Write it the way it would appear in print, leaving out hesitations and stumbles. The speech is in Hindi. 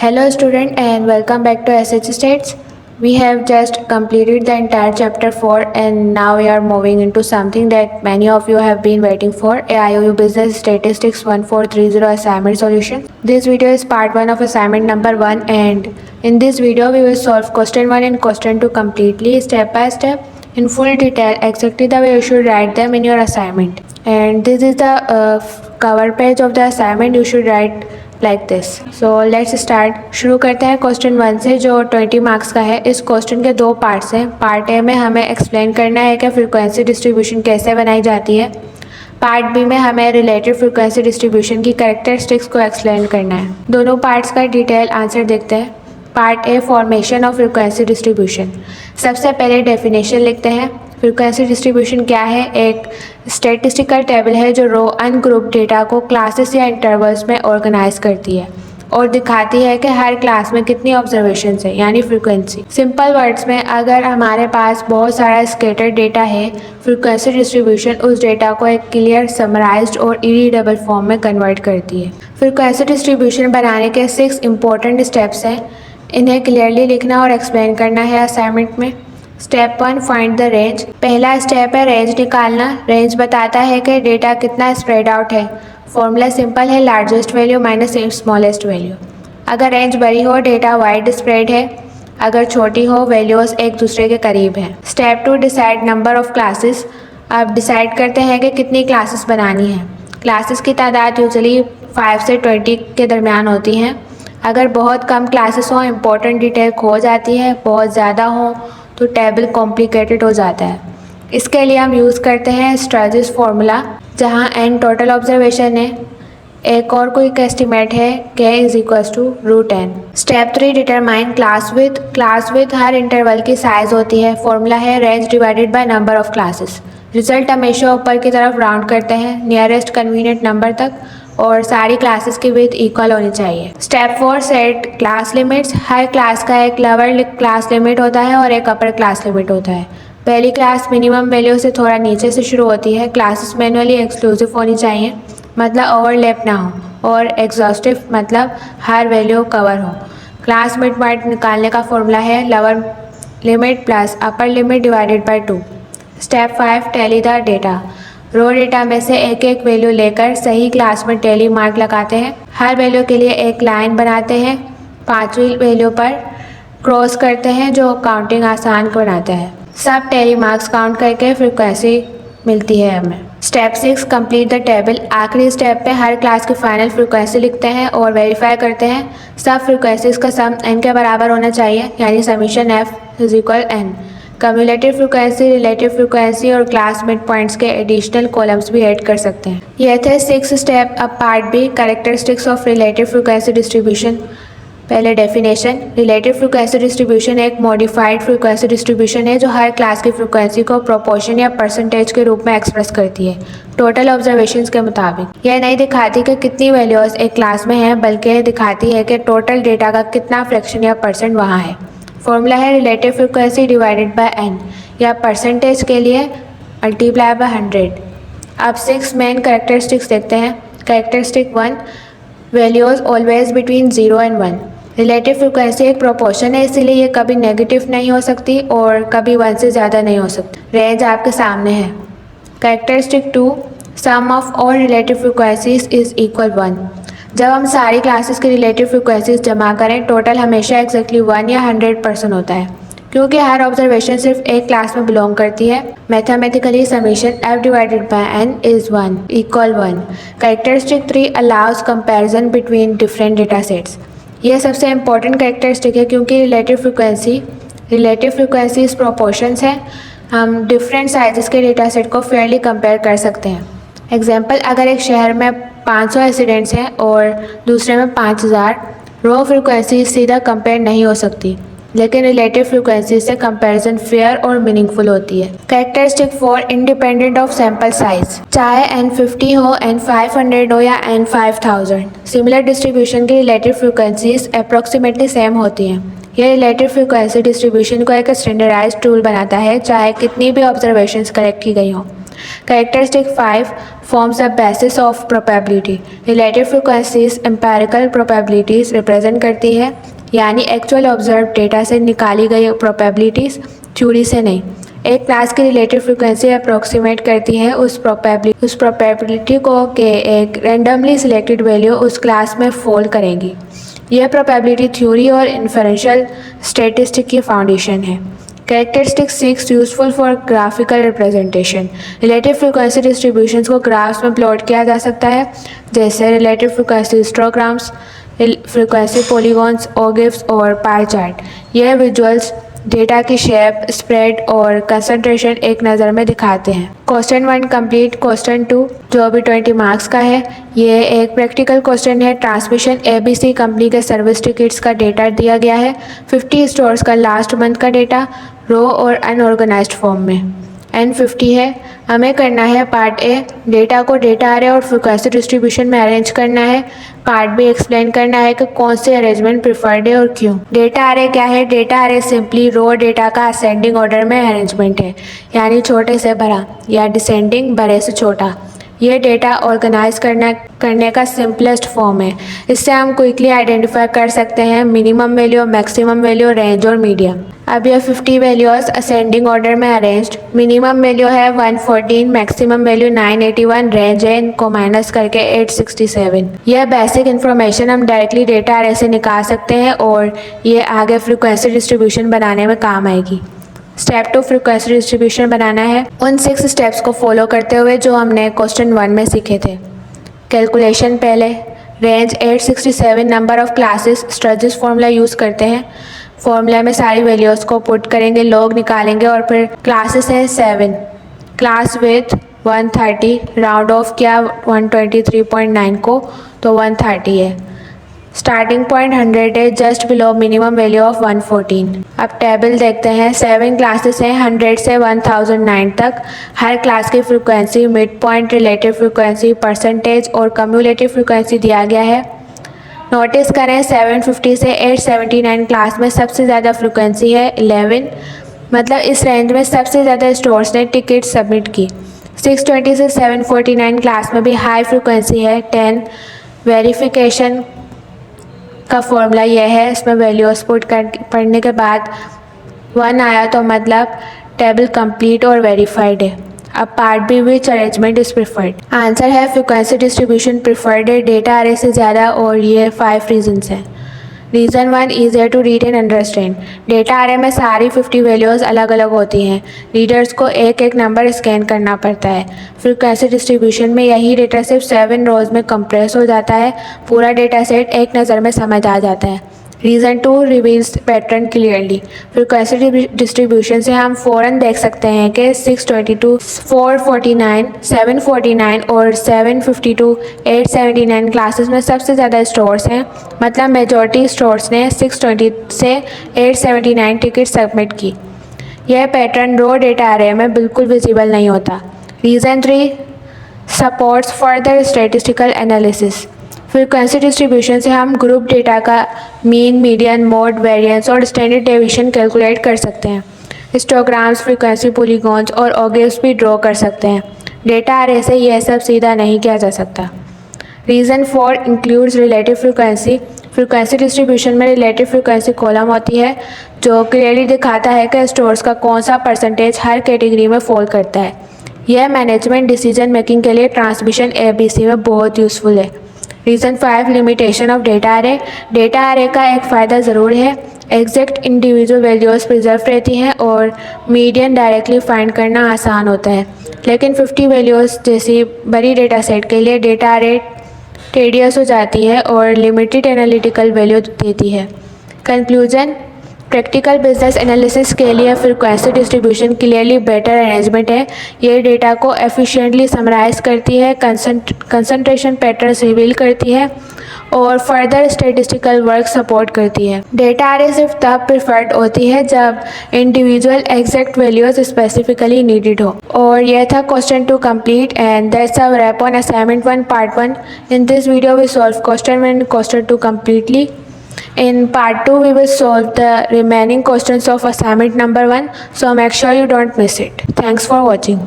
Hello student and welcome back to SH States. We have just completed the entire chapter 4 and now we are moving into something that many of you have been waiting for, AIOU Business Statistics 1430 assignment solution. This video is part 1 of assignment number 1 and in this video we will solve question 1 and question 2 completely step by step in full detail exactly the way you should write them in your assignment. And this is the cover page of the assignment. You should write like this. So let's start. शुरू करते हैं क्वेश्चन 1 से जो 20 मार्क्स का है. इस क्वेश्चन के दो पार्ट्स हैं. पार्ट ए में हमें एक्सप्लेन करना है कि फ्रीक्वेंसी डिस्ट्रीब्यूशन कैसे बनाई जाती है. पार्ट बी में हमें रिलेटेड फ्रीक्वेंसी डिस्ट्रीब्यूशन की कैरेक्टरिस्टिक्स को एक्सप्लेन करना है. दोनों पार्ट्स का डिटेल आंसर देखते हैं. Part A, formation of frequency distribution. सबसे पहले डेफिनेशन लिखते हैं. फ्रीक्वेंसी डिस्ट्रीब्यूशन क्या है? एक स्टैटिस्टिकल टेबल है जो रो अनग्रुप डेटा को क्लासेस या इंटरवल्स में ऑर्गेनाइज करती है और दिखाती है कि हर क्लास में कितनी ऑब्जर्वेशंस है, यानी फ्रीक्वेंसी. सिंपल वर्ड्स में अगर हमारे पास बहुत सारा स्कैटर्ड डेटा है, फ्रीक्वेंसी डिस्ट्रीब्यूशन उस डेटा को एक क्लियर, समराइज्ड और इरीडेबल फॉर्म में कन्वर्ट करती है. फ्रीक्वेंसी डिस्ट्रीब्यूशन बनाने के 6 इंपॉर्टेंट स्टेप्स हैं. इन्हें क्लियरली लिखना और एक्सप्लेन करना है असाइनमेंट में. Step 1, find the range. पहला स्टेप है रेंज निकालना. रेंज बताता है कि डेटा कितना स्प्रेड आउट है. फॉर्मूला सिंपल है, largest value minus smallest value. अगर रेंज बड़ी हो डेटा वाइड स्प्रेड है, अगर छोटी हो वैल्यूज एक दूसरे के करीब हैं. Step 2, decide number of classes. अब डिसाइड करते हैं कि कितनी क्लासेस बनानी है. क्लासेस की तादाद यूजुअली 5 से 20 के दरमियान होती हैं. अगर बहुत कम क्लासेस हों इंपॉर्टेंट डिटेल खो जाती है, बहुत ज़्यादा हो तो टेबल कॉम्प्लिकेटेड हो जाता है. इसके लिए हम यूज़ करते हैं स्ट्रेजिस फार्मूला, जहाँ n टोटल ऑब्जर्वेशन है. एक और कोई एस्टिमेट है k = √n. Step 3, determine class with. Class with her interval की साइज होती है. फॉर्मूला है range divided by number of classes. Result हमेशा ऊपर की तरफ राउंड करते हैं नियरेस्ट कन्वीनियंट नंबर तक और सारी क्लासेस की विथ इक्वल होनी चाहिए. Step 4, set class limits. हर क्लास का एक लोअर क्लास लिमिट होता है और एक अपर क्लास लिमिट होता है. पहली क्लास मिनिमम वैल्यू से थोड़ा नीचे से शुरू होती है. क्लासेस मैनुअली एक्सक्लूसिव होनी चाहिए, मतलब ओवरलैप ना हो, और एग्जॉस्टिव मतलब हर वैल्यू कवर हो. क्लास मिड पॉइंट निकालने का फॉर्मूला है lower limit plus upper limit divided by 2. Step 5, tally the data. Raw data में से एक एक वैल्यू लेकर सही क्लास में टैली मार्क लगाते हैं. हर वैल्यू के लिए एक लाइन बनाते हैं. 5वीं वैल्यू पर क्रॉस करते हैं जो काउंटिंग आसान बनाता है. सब टैली मार्क्स काउंट करके फ्रीक्वेंसी मिलती है हमें. Step 6, complete the table. आखिरी स्टेप पे हर क्लास की फाइनल फ्रीक्वेंसी लिखते हैं और वेरीफाई करते हैं सब फ्रीक्वेंसीज का सम n के बराबर होना चाहिए, यानी summation f = n. Cumulative frequency, relative frequency और क्लास मिड पॉइंट्स के एडिशनल कॉलम्स भी ऐड कर सकते हैं. ये थे 6 स्टेप. अब part B, characteristics of relative frequency distribution. पहले डेफिनेशन. रिलेटिव फ्रीक्वेंसी डिस्ट्रीब्यूशन एक मॉडिफाइड फ्रीक्वेंसी डिस्ट्रीब्यूशन है जो हर क्लास की फ्रीक्वेंसी को प्रोपोर्शन या परसेंटेज के रूप में एक्सप्रेस करती है टोटल ऑब्जर्वेशंस के मुताबिक. यह नहीं दिखाती कि कितनी वैल्यूज एक क्लास में हैं, बल्कि दिखाती है कि टोटल डेटा का कितना फ्रैक्शन या परसेंट वहाँ है. फॉर्मूला है relative frequency divided by n, या परसेंटेज के लिए मल्टीप्लाई बाय 100. अब 6 मेन कैरेक्टरिस्टिक्स देखते हैं. Characteristic 1, values always between 0 and 1. Relative frequency एक प्रोपोर्शन है, इसीलिए ये कभी नेगेटिव नहीं हो सकती और कभी 1 से ज़्यादा नहीं हो सकती. रेंज आपके सामने है. Characteristic 2, sum of all relative frequencies is equal 1. जब हम सारी क्लासेस की रिलेटिव फ्रीक्वेंसीज जमा करें टोटल हमेशा एक्जैक्टली 1 या 100% होता है. क्योंकि हर ऑब्जर्वेशन सिर्फ एक क्लास में बिलोंग करती है, mathematically summation f divided by n is 1 = 1. Characteristic 3, allows comparison between different data sets. यह सबसे इंपॉर्टेंट कैरेक्टरिस्टिक है क्योंकि रिलेटिव फ्रीक्वेंसीज प्रोपोर्शंस है. हम डिफरेंट साइजेस के डेटा सेट को फेयरली कंपेयर कर सकते हैं. एग्जाम्पल, अगर एक शहर में 500 रेसिडेंट्स हैं और दूसरे में 5000, रो फ्रीक्वेंसी सीधा कंपेयर नहीं हो सकती, लेकिन रिलेटिव फ्रीक्वेंसी से कंपैरिजन फेयर और मीनिंगफुल होती है. Characteristic 4, independent of sample size. चाहे n50 हो, n500 हो या n5000, सिमिलर डिस्ट्रीब्यूशन की रिलेटिव फ्रीक्वेंसीज अप्रॉक्सीमेटली सेम होती हैं. यह रिलेटिव फ्रीक्वेंसी डिस्ट्रीब्यूशन को एक स्टैंडर्डाइज्ड टूल बनाता है, चाहे कितनी भी ऑब्जर्वेशंस कलेक्ट की गई हों. Characteristic 5 forms the basis of probability. Relative frequencies empirical probabilities represent करती है, यानी एक्चुअल ऑब्जर्व डेटा से निकाली गई प्रोबेबिलिटीज़, थ्योरी से नहीं। एक क्लास की रिलेटिव फ्रिक्वेंसी अप्रोक्सीमेट करती है उस प्रोबेबिलिटी को कि एक रैंडमली सिलेक्टेड वैल्यू उस क्लास में फॉल करेगी। यह प्रोबेबिलिटी थ्योरी और इन्फरेंशियल स्टैटिस्टिक्स की फाउंडेशन है। Characteristic 6 useful for graphical representation. Relative frequency distributions को ग्राफ्स में प्लॉट किया जा सकता है, जैसे relative frequency histograms, frequency polygons, ogives और पाई चार्ट। यह विजुअल्स डेटा की शेप, स्प्रेड और कंसंट्रेशन एक नज़र में दिखाते हैं। Question 1 complete. क्वेश्चन 2 जो अभी 20 मार्क्स का है, ये एक प्रैक्टिकल क्वेश्चन है। ट्रांसमिशन ABC कंपनी के सर्विस टिकट्स का डेटा दिया गया है, 50 स्टोर्स का लास्ट मंथ का डेटा, रो और अनऑर्गेनाइज्ड फॉर्म में। N50 है। हमें करना है पार्ट ए, डेटा को डेटा अरे और फ्रिक्वेंसी डिस्ट्रीब्यूशन में अरेंज करना है। पार्ट बी एक्सप्लेन करना है कि कौन से अरेंजमेंट प्रिफर्ड है और क्यों। डेटा अरे क्या है? डेटा अरे सिंपली रो डेटा का असेंडिंग ऑर्डर में अरेंजमेंट है, यानी छोटे से बड़ा या डिसेंडिंग बड़े से छोटा। ये डेटा ऑर्गेनाइज करने का सिंपलेस्ट फॉर्म है। इससे हम क्विकली आइडेंटिफाई कर सकते हैं minimum value, maximum value, range और मीडियम। अब ये 50 वैल्यूज असेंडिंग ऑर्डर में अरेंज्ड। मिनिमम वैल्यू है 114, मैक्सिमम वैल्यू 981, रेंज है इनको माइनस करके 867। यह बेसिक इन्फॉर्मेशन हम डायरेक्टली डेटा अरे से निकाल सकते हैं और ये आगे फ्रिक्वेंसी डिस्ट्रीब्यूशन बनाने में काम आएगी। स्टेप 2 फ्रिक्वेंसी डिस्ट्रीब्यूशन बनाना है, उन 6 स्टेप्स को फॉलो करते हुए जो हमने क्वेश्चन 1 में सीखे थे। कैलकुलेशन पहले, range 867, number of classes, Sturges' formula use करते हैं। फार्मूला में सारी वैल्यूज़ को पुट करेंगे, लॉग निकालेंगे और फिर क्लासेस हैं 7, क्लास विथ 130, राउंड ऑफ किया 123.9 को तो 130 है। स्टार्टिंग पॉइंट 100 है, just below minimum value of 114। अब टेबल देखते हैं। 7 क्लासेस हैं 100 से 1009 तक। हर क्लास की frequency, mid point, relative frequency, percentage और कम्युलेटिव फ्रिक्वेंसी दिया गया है। नोटिस करें 750 से 879 क्लास में सबसे ज़्यादा फ्रिक्वेंसी है 11, मतलब इस रेंज में सबसे ज़्यादा स्टोर्स ने टिकट सबमिट की। 620 से 749 क्लास में भी हाई फ्रिक्वेंसी है 10। वेरिफिकेशन का फॉर्मूला यह है, इसमें वैल्यूज पुट पढ़ने के बाद 1 आया तो मतलब टेबल कंप्लीट और वेरीफाइड है। अब part B, which arrangement is preferred. Answer है फ्रिक्वेंसी डिस्ट्रीब्यूशन प्रिफर्ड है डेटा अरे से ज़्यादा, और ये 5 रीजंस हैं। Reason 1 easier to read and understand. Data array में सारी 50 वैल्यूज़ अलग अलग होती हैं, रीडर्स को एक एक नंबर स्कैन करना पड़ता है। फ्रिक्वेंसी डिस्ट्रीब्यूशन में यही डेटा सिर्फ 7 रोज़ में कंप्रेस हो जाता है, पूरा डेटा सेट एक नज़र में समझ आ जाता है। Reason 2 reveals pattern clearly. Frequency distribution से हम फ़ौरन देख सकते हैं कि 622, 449, 749 और 752, 879 क्लासेस में सबसे ज़्यादा स्टोर्स हैं, मतलब मेजॉरिटी स्टोर्स ने 620 से 879 टिकट सबमिट की। यह पैटर्न रो डेटा अरे में बिल्कुल विजिबल नहीं होता। Reason 3 supports further statistical analysis. Frequency distribution से हम ग्रुप डेटा का मीन, मीडियन, मोड, वेरिएंस और स्टैंडर्ड डेविएशन कैलकुलेट कर सकते हैं। हिस्टोग्राम्स, फ्रिक्वेंसी पॉलीगॉन्स और ओगिव्स भी ड्रॉ कर सकते हैं। डेटा अरे से यह सब सीधा नहीं किया जा सकता। Reason 4 includes relative frequency. Frequency distribution में रिलेटिव फ्रिक्वेंसी कॉलम होती है जो क्लियरली दिखाता है कि स्टोर्स का कौन सा परसेंटेज हर कैटेगरी में फॉल करता है। यह मैनेजमेंट डिसीजन मेकिंग के लिए ट्रांसमिशन ABC में बहुत यूज़फुल है। रीज़न 5 लिमिटेशन ऑफ डेटा अरे। डेटा अरे का एक फ़ायदा ज़रूर है, एग्जैक्ट इंडिविजुअल वैल्यूज़ प्रिजर्व रहती हैं और मीडियन डायरेक्टली फाइंड करना आसान होता है। लेकिन 50 वैल्यूज़ जैसी बड़ी डेटा सेट के लिए डेटा अरे टेडियस हो जाती है और लिमिटेड एनालिटिकल वैल्यू देती है। कंक्लूजन, प्रैक्टिकल बिजनेस एनालिसिस के लिए frequency distribution clearly better arrangement है। ये डेटा को एफिशिएंटली समराइज करती है, कंसंट्रेशन पैटर्न्स रिवील करती है और फर्दर स्टैटिस्टिकल वर्क सपोर्ट करती है। डेटा अरे सिर्फ तब प्रिफर्ड होती है जब individual exact values specifically needed हो। और यह था question 2 complete and that's a wrap on assignment 1 part 1। In this video we solve question 1 and question 2 completely. In part 2 we will solve the remaining questions of assignment number 1, so make sure you don't miss it. Thanks for watching.